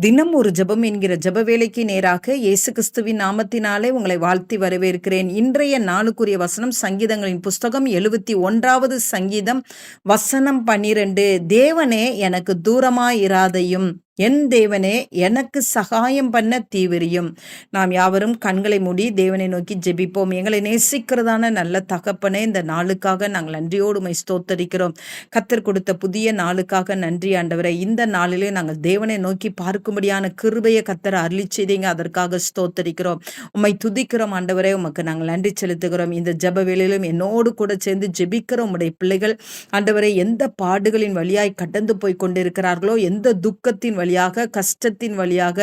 தினம் ஒரு ஜெபம் என்கிற ஜெப வேலைக்கு நேராக இயேசு கிறிஸ்துவின் நாமத்தினாலே உங்களை வாழ்த்தி வரவேற்கிறேன். இன்றைய நாளுக்குரிய வசனம் சங்கீதங்களின் புஸ்தகம் 71வது சங்கீதம் வசனம் 12. தேவனே எனக்கு தூரமாயிராதையும், என் தேவனே எனக்கு சகாயம் பண்ண தீவிரியும். நாம் யாவரும் கண்களை மூடி தேவனை நோக்கி ஜெபிப்போம். எங்களை நேசிக்கிறதான நல்ல தகப்பனே, இந்த நாளுக்காக நாங்கள் நன்றியோடு உம்மை ஸ்தோத்தரிக்கிறோம். கர்த்தர் கொடுத்த புதிய நாளுக்காக நன்றி ஆண்டவரே. இந்த நாளிலே நாங்கள் தேவனை நோக்கி பார்க்கும்படியான கிருபையை கர்த்தர் அருளி செய்தீங்க, அதற்காக ஸ்தோத்தரிக்கிறோம். உம்மை துதிக்கிறோம் ஆண்டவரே. உமக்கு நாங்கள் நன்றி செலுத்துகிறோம். இந்த ஜெப வேளையிலும் என்னோடு கூட சேர்ந்து ஜெபிக்கிற உம்முடைய பிள்ளைகள் ஆண்டவரே, எந்த பாடுகளின் வழியாய் கடந்து போய் கொண்டிருக்கிறார்களோ, எந்த துக்கத்தின் வழியாக, கஷ்டத்தின் வழியாக,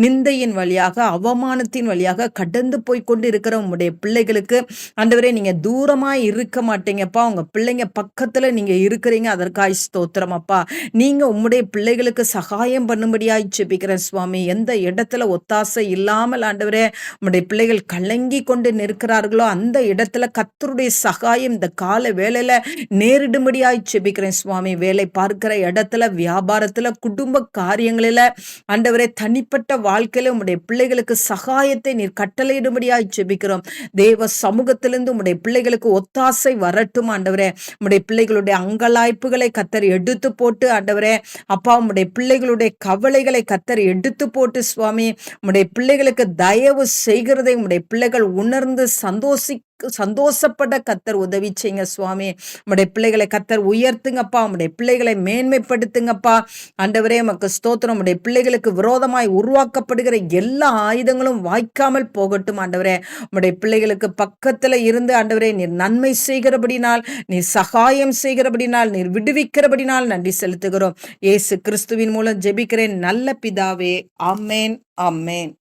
நிந்தையின் வழியாக, அவமானத்தின் வழியாக கடந்து போய் கொண்டு இருக்கிற உங்களுடைய பிள்ளைகளுக்கு ஆண்டவரே, நீங்க தூரமா இருக்க மாட்டீங்கப்பா. உங்க பிள்ளைங்க பக்கத்துல நீங்க இருக்கிறீங்க, அதற்காய் ஸ்தோத்திரம் அப்பா. நீங்க உம்முடைய பிள்ளைகளுக்கு சகாயம் பண்ணும்படியாய் ஜெபிக்கிறேன் சுவாமி. எந்த இடத்துல ஒத்தாசை இல்லாமல் ஆண்டவரே உம்முடைய பிள்ளைகள் கலங்கி கொண்டு நிற்கிறார்களோ, அந்த இடத்துல கர்த்தருடைய சகாயம் இந்த கால வேளையில நேரிடும்படியாய் ஜெபிக்கிறேன் சுவாமி. வேலை பார்க்கிற இடத்துல, வியாபாரத்துல, குடும்ப காரியங்களில ஆண்டவரே, தனிப்பட்ட வாழ்க்கையில உம்முடைய பிள்ளைகளுக்கு சகாயத்தை நீர் கட்டளையிடும்படியாய் ஜெபிக்கிறோம். தேவ சமூகத்திலிருந்து உம்முடைய பிள்ளைகளுக்கு ஒத்தாசை வரட்டும் ஆண்டவரே. உம்முடைய பிள்ளைகளுடைய அங்கலாய்ப்புகளை கர்த்தர் எடுத்து போட்டு ஆண்டவரே அப்பா, உம்முடைய பிள்ளைகளுடைய கவலைகளை கர்த்தர் எடுத்து போட்டு சுவாமி, உம்முடைய பிள்ளைகளுக்கு தயவு செய்கிறதை உம்முடைய பிள்ளைகள் உணர்ந்து சந்தோஷப்பட கர்த்தர் உதவி செய்யுங்க சுவாமி. உம்முடைய பிள்ளைகளை கர்த்தர் உயர்த்துங்கப்பா. உம்முடைய பிள்ளைகளை மேன்மைப்படுத்துங்கப்பா ஆண்டவரே. உமக்கு ஸ்தோத்திரம். உம்முடைய பிள்ளைகளுக்கு விரோதமாய் உருவாக்கப்படுகிற எல்லா ஆயுதங்களும் வாய்க்காமல் போகட்டும் ஆண்டவரே. உம்முடைய பிள்ளைகளுக்கு பக்கத்துல இருந்து ஆண்டவரே நீர் நன்மை செய்கிறபடினால், நீர் சகாயம் செய்கிறபடினால், நீர் விடுவிக்கிறபடினால் நன்றி செலுத்துகிறோம். இயேசு கிறிஸ்துவின் மூலம் ஜெபிக்கிறேன் நல்ல பிதாவே. ஆமென், ஆமென்.